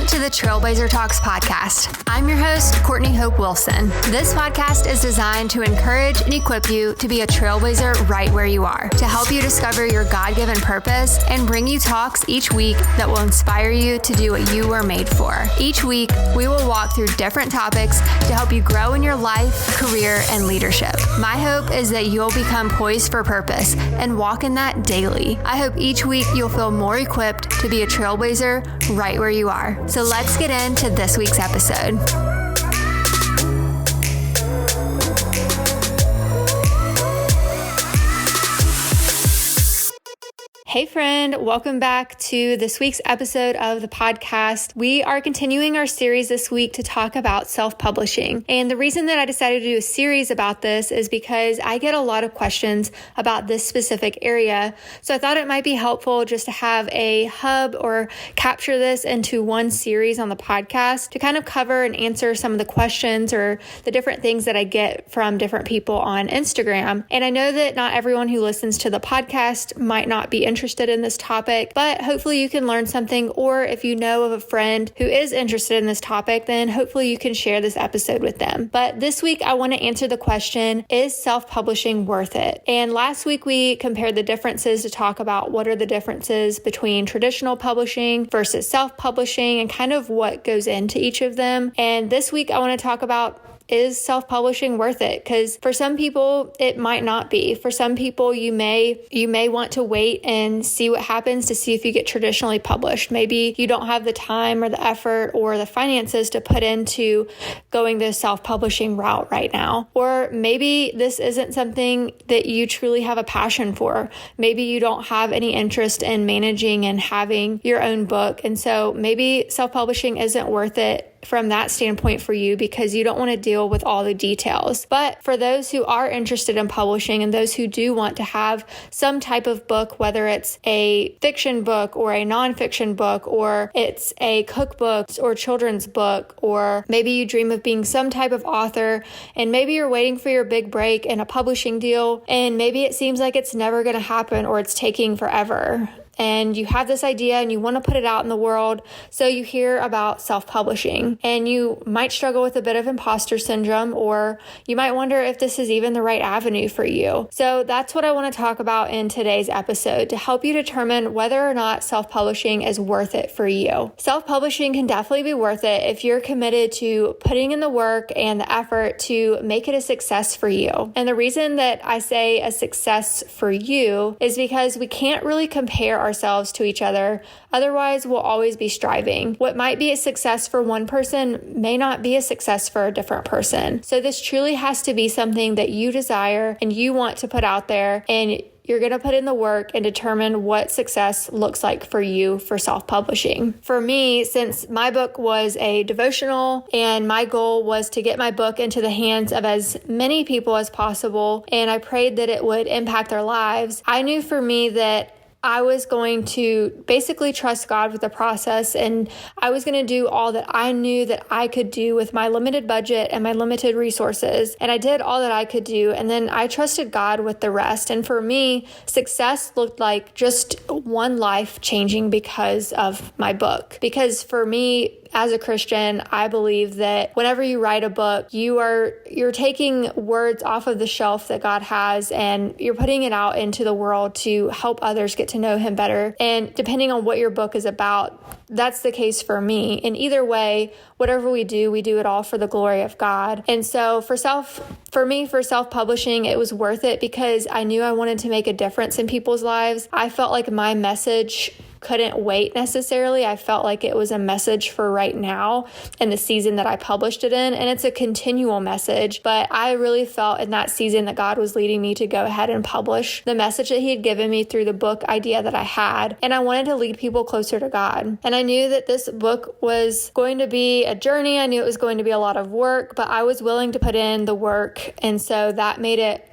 to the Trailblazer Talks podcast. I'm your host, Courtney Hope Wilson. This podcast is designed to encourage and equip you to be a trailblazer right where you are, to help you discover your God-given purpose and bring you talks each week that will inspire you to do what you were made for. Each week, we will walk through different topics to help you grow in your life, career, and leadership. My hope is that you'll become poised for purpose and walk in that daily. I hope each week you'll feel more equipped to be a trailblazer right where you are. So let's get into this week's episode. Hey friend, welcome back to this week's episode of the podcast. We are continuing our series this week to talk about self-publishing. And the reason that I decided to do a series about this is because I get a lot of questions about this specific area. So I thought it might be helpful just to have a hub or capture this into one series on the podcast to kind of cover and answer some of the questions or the different things that I get from different people on Instagram. And I know that not everyone who listens to the podcast might not be interested in this topic, but hopefully you can learn something, or if you know of a friend who is interested in this topic, then hopefully you can share this episode with them. But this week I want to answer the question, is self-publishing worth it? And last week we compared the differences to talk about what are the differences between traditional publishing versus self-publishing and kind of what goes into each of them. And this week I want to talk about, is self-publishing worth it? Because for some people, it might not be. For some people, you may want to wait and see what happens to see if you get traditionally published. Maybe you don't have the time or the effort or the finances to put into going the self-publishing route right now. Or maybe this isn't something that you truly have a passion for. Maybe you don't have any interest in managing and having your own book. And so maybe self-publishing isn't worth it from that standpoint for you because you don't want to deal with all the details. But for those who are interested in publishing and those who do want to have some type of book, whether it's a fiction book or a nonfiction book, or it's a cookbook or children's book, or maybe you dream of being some type of author and maybe you're waiting for your big break and a publishing deal, and maybe it seems like it's never going to happen or it's taking forever. And you have this idea and you want to put it out in the world. So you hear about self-publishing and you might struggle with a bit of imposter syndrome, or you might wonder if this is even the right avenue for you. So that's what I want to talk about in today's episode to help you determine whether or not self-publishing is worth it for you. Self-publishing can definitely be worth it if you're committed to putting in the work and the effort to make it a success for you. And the reason that I say a success for you is because we can't really compare ourselves to each other. Otherwise, we'll always be striving. What might be a success for one person may not be a success for a different person. So this truly has to be something that you desire and you want to put out there, and you're going to put in the work and determine what success looks like for you for self-publishing. For me, since my book was a devotional and my goal was to get my book into the hands of as many people as possible, and I prayed that it would impact their lives, I knew for me that I was going to basically trust God with the process, and I was going to do all that I knew that I could do with my limited budget and my limited resources. And I did all that I could do. And then I trusted God with the rest. And for me, success looked like just one life changing because of my book. Because for me, as a Christian, I believe that whenever you write a book, you're taking words off of the shelf that God has and you're putting it out into the world to help others get to know Him better. And depending on what your book is about, that's the case for me. And either way, whatever we do it all for the glory of God. And so for self-publishing, it was worth it because I knew I wanted to make a difference in people's lives. I felt like my message couldn't wait necessarily. I felt like it was a message for right now in the season that I published it in. And it's a continual message, but I really felt in that season that God was leading me to go ahead and publish the message that He had given me through the book idea that I had. And I wanted to lead people closer to God. And I knew that this book was going to be a journey. I knew it was going to be a lot of work, but I was willing to put in the work. And so that made it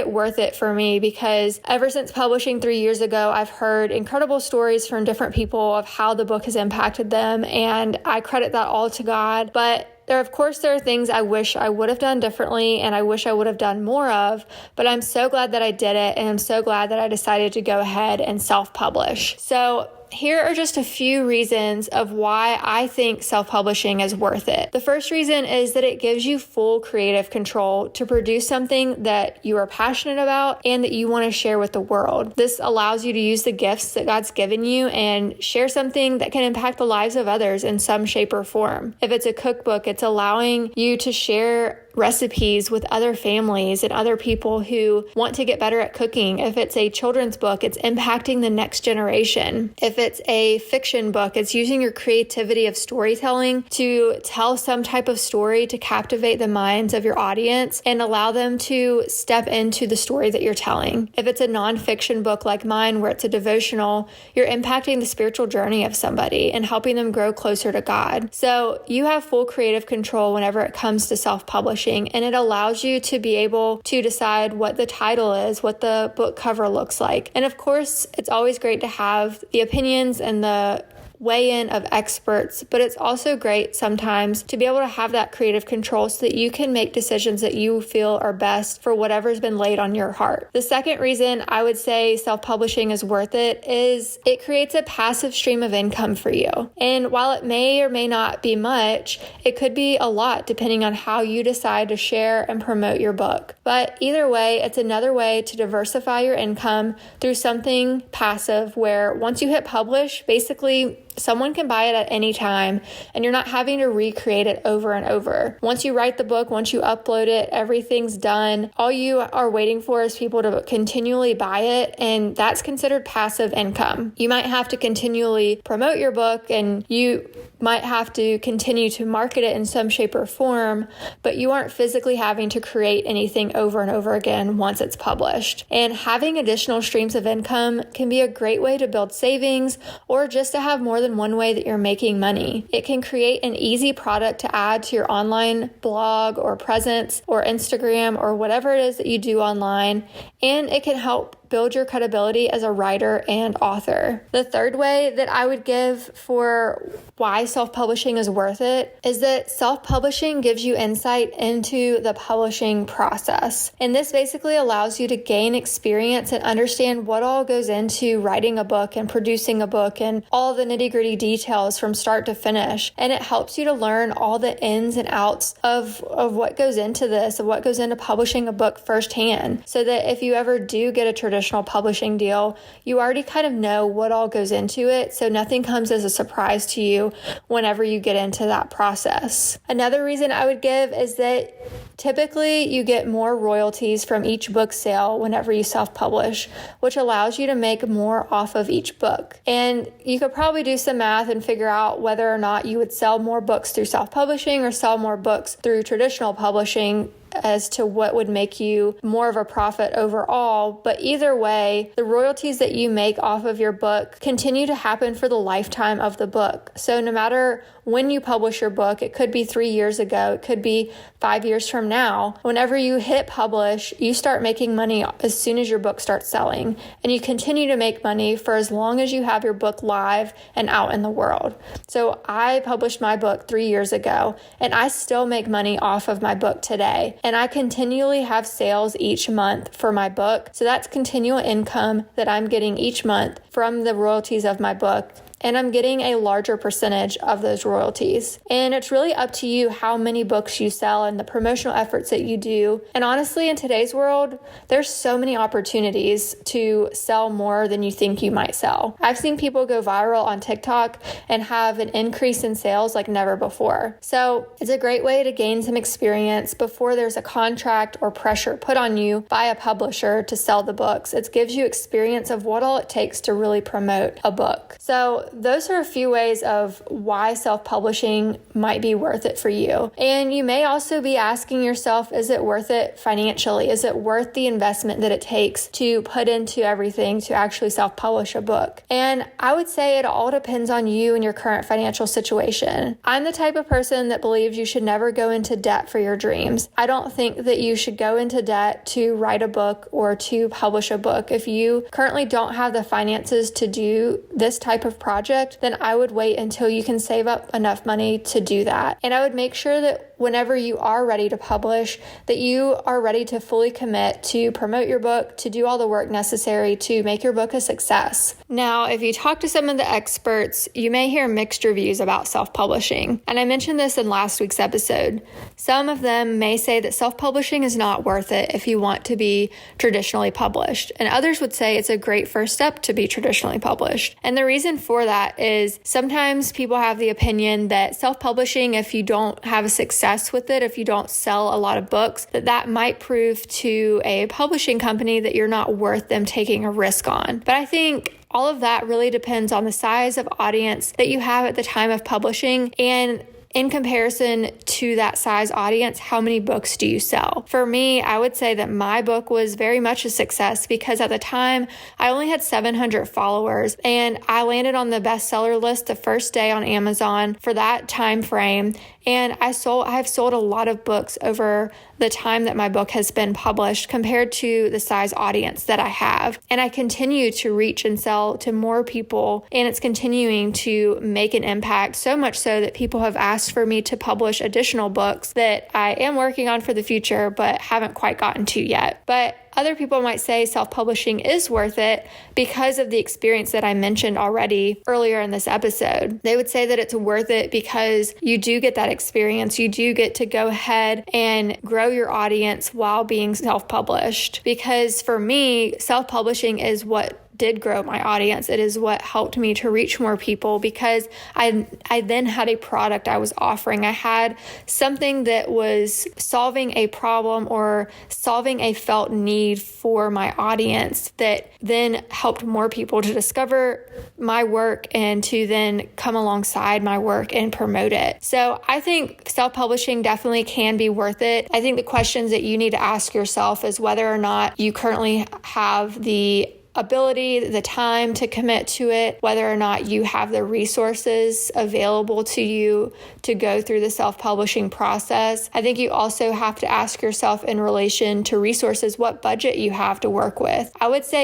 worth it for me, because ever since publishing 3 years ago, I've heard incredible stories from different people of how the book has impacted them, and I credit that all to God. But there are things I wish I would have done differently and I wish I would have done more of, but I'm so glad that I did it, and I'm so glad that I decided to go ahead and self-publish. So here are just a few reasons of why I think self-publishing is worth it. The first reason is that it gives you full creative control to produce something that you are passionate about and that you want to share with the world. This allows you to use the gifts that God's given you and share something that can impact the lives of others in some shape or form. If it's a cookbook, it's allowing you to share recipes with other families and other people who want to get better at cooking. If it's a children's book, it's impacting the next generation. If it's a fiction book, it's using your creativity of storytelling to tell some type of story to captivate the minds of your audience and allow them to step into the story that you're telling. If it's a nonfiction book like mine, where it's a devotional, you're impacting the spiritual journey of somebody and helping them grow closer to God. So you have full creative control whenever it comes to self-publishing. And it allows you to be able to decide what the title is, what the book cover looks like. And of course, it's always great to have the opinions and the weigh-in of experts, but it's also great sometimes to be able to have that creative control so that you can make decisions that you feel are best for whatever's been laid on your heart. The second reason I would say self-publishing is worth it is it creates a passive stream of income for you. And while it may or may not be much, it could be a lot depending on how you decide to share and promote your book. But either way, it's another way to diversify your income through something passive where once you hit publish, basically someone can buy it at any time and you're not having to recreate it over and over. Once you write the book, once you upload it, everything's done. All you are waiting for is people to continually buy it, and that's considered passive income. You might have to continually promote your book and you might have to continue to market it in some shape or form, but you aren't physically having to create anything over and over again once it's published. And having additional streams of income can be a great way to build savings or just to have more than one way that you're making money. It can create an easy product to add to your online blog or presence or Instagram or whatever it is that you do online, and it can help build your credibility as a writer and author. The third way that I would give for why self-publishing is worth it is that self-publishing gives you insight into the publishing process. And this basically allows you to gain experience and understand what all goes into writing a book and producing a book and all the nitty-gritty details from start to finish. And it helps you to learn all the ins and outs of what goes into this, of what goes into publishing a book firsthand, so that if you ever do get a traditional publishing deal, you already kind of know what all goes into it, so nothing comes as a surprise to you whenever you get into that process. Another reason I would give is that typically you get more royalties from each book sale whenever you self-publish, which allows you to make more off of each book. And you could probably do some math and figure out whether or not you would sell more books through self-publishing or sell more books through traditional publishing as to what would make you more of a profit overall. But either way, the royalties that you make off of your book continue to happen for the lifetime of the book. So no matter when you publish your book, it could be 3 years ago, it could be 5 years from now. Whenever you hit publish, you start making money as soon as your book starts selling. And you continue to make money for as long as you have your book live and out in the world. So I published my book 3 years ago, and I still make money off of my book today. And I continually have sales each month for my book. So that's continual income that I'm getting each month from the royalties of my book. And I'm getting a larger percentage of those royalties. And it's really up to you how many books you sell and the promotional efforts that you do. And honestly, in today's world, there's so many opportunities to sell more than you think you might sell. I've seen people go viral on TikTok and have an increase in sales like never before. So it's a great way to gain some experience before there's a contract or pressure put on you by a publisher to sell the books. It gives you experience of what all it takes to really promote a book. So those are a few ways of why self-publishing might be worth it for you. And you may also be asking yourself, is it worth it financially? Is it worth the investment that it takes to put into everything to actually self-publish a book? And I would say it all depends on you and your current financial situation. I'm the type of person that believes you should never go into debt for your dreams. I don't think that you should go into debt to write a book or to publish a book. If you currently don't have the finances to do this type of project, then I would wait until you can save up enough money to do that. And I would make sure that whenever you are ready to publish, that you are ready to fully commit to promote your book, to do all the work necessary to make your book a success. Now, if you talk to some of the experts, you may hear mixed reviews about self-publishing. And I mentioned this in last week's episode. Some of them may say that self-publishing is not worth it if you want to be traditionally published. And others would say it's a great first step to be traditionally published. And the reason for that is sometimes people have the opinion that self-publishing, if you don't have a success with it, if you don't sell a lot of books, that might prove to a publishing company that you're not worth them taking a risk on. But I think all of that really depends on the size of audience that you have at the time of publishing, and in comparison to that size audience, how many books do you sell? For me, I would say that my book was very much a success because at the time I only had 700 followers, and I landed on the bestseller list the first day on Amazon for that time frame. And I've sold a lot of books over the time that my book has been published compared to the size audience that I have. And I continue to reach and sell to more people, and it's continuing to make an impact, so much so that people have asked for me to publish additional books that I am working on for the future, but haven't quite gotten to yet. But other people might say self-publishing is worth it because of the experience that I mentioned already earlier in this episode. They would say that it's worth it because you do get that experience. You do get to go ahead and grow your audience while being self-published. Because for me, self-publishing is what did grow my audience. It is what helped me to reach more people because I then had a product I was offering. I had something that was solving a problem or solving a felt need for my audience that then helped more people to discover my work and to then come alongside my work and promote it. So I think self-publishing definitely can be worth it. I think the questions that you need to ask yourself is whether or not you currently have the ability, the time to commit to it, whether or not you have the resources available to you to go through the self-publishing process. I think you also have to ask yourself in relation to resources, what budget you have to work with. I would say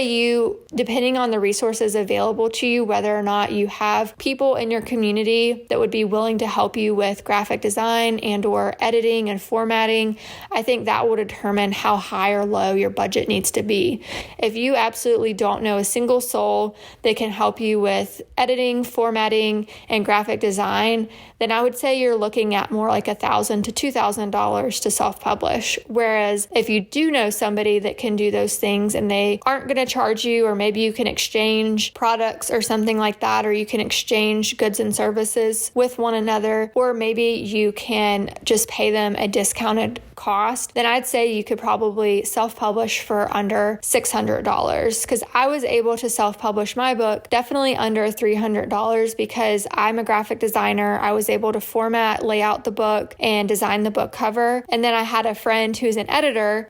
depending on the resources available to you, whether or not you have people in your community that would be willing to help you with graphic design and or editing and formatting, I think that will determine how high or low your budget needs to be. If you absolutely don't know a single soul that can help you with editing, formatting, and graphic design, then I would say you're looking at more like $1,000 to $2,000 to self-publish. Whereas if you do know somebody that can do those things and they aren't going to charge you, or maybe you can exchange products or something like that, or you can exchange goods and services with one another, or maybe you can just pay them a discounted cost, then I'd say you could probably self-publish for under $600, because I was able to self-publish my book definitely under $300 because I'm a graphic designer. I was able to format, lay out the book, and design the book cover. And then I had a friend who's an editor.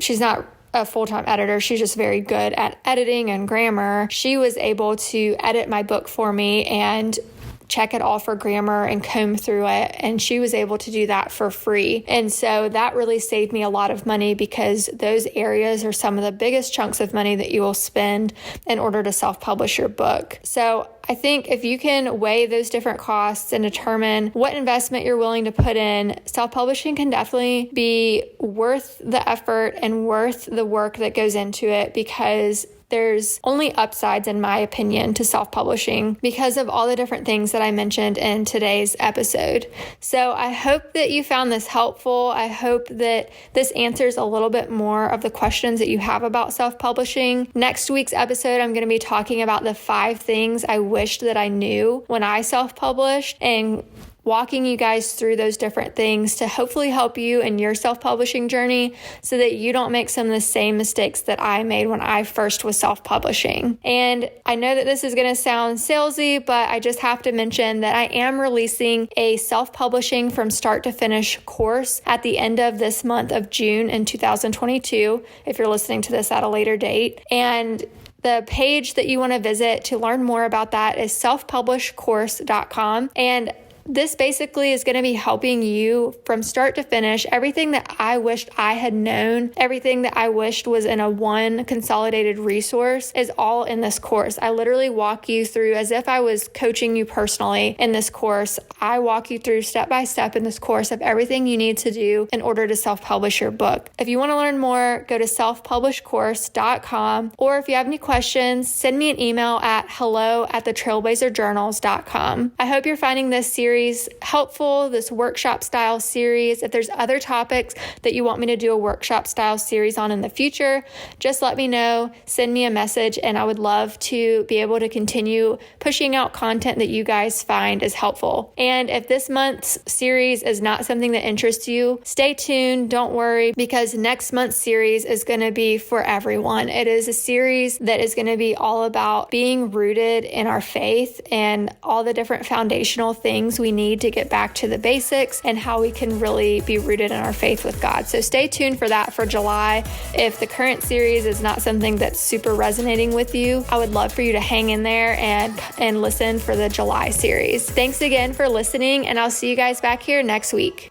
She's not a full-time editor. She's just very good at editing and grammar. She was able to edit my book for me and check it all for grammar and comb through it. And she was able to do that for free. And so that really saved me a lot of money because those areas are some of the biggest chunks of money that you will spend in order to self-publish your book. So I think if you can weigh those different costs and determine what investment you're willing to put in, self-publishing can definitely be worth the effort and worth the work that goes into it, because there's only upsides, in my opinion, to self-publishing because of all the different things that I mentioned in today's episode. So I hope that you found this helpful. I hope that this answers a little bit more of the questions that you have about self-publishing. Next week's episode, I'm going to be talking about the 5 things I wished that I knew when I self-published, and walking you guys through those different things to hopefully help you in your self-publishing journey so that you don't make some of the same mistakes that I made when I first was self-publishing. And I know that this is going to sound salesy, but I just have to mention that I am releasing a self-publishing from start to finish course at the end of this month of June in 2022, if you're listening to this at a later date. And the page that you want to visit to learn more about that is selfpublishcourse.com. And This basically is going to be helping you from start to finish. Everything that I wished I had known, everything that I wished was in a one consolidated resource is all in this course. I literally walk you through as if I was coaching you personally in this course. I walk you through step by step in this course of everything you need to do in order to self-publish your book. If you want to learn more, go to selfpublishcourse.com, or if you have any questions, send me an email at hello@thetrailblazerjournals.com. I hope you're finding this series helpful, this workshop style series. If there's other topics that you want me to do a workshop style series on in the future, just let me know, send me a message, and I would love to be able to continue pushing out content that you guys find is helpful. And if this month's series is not something that interests you, stay tuned, don't worry, because next month's series is going to be for everyone. It is a series that is going to be all about being rooted in our faith and all the different foundational things we need to get back to the basics and how we can really be rooted in our faith with God. So stay tuned for that for July. If the current series is not something that's super resonating with you, I would love for you to hang in there and listen for the July series. Thanks again for listening, and I'll see you guys back here next week.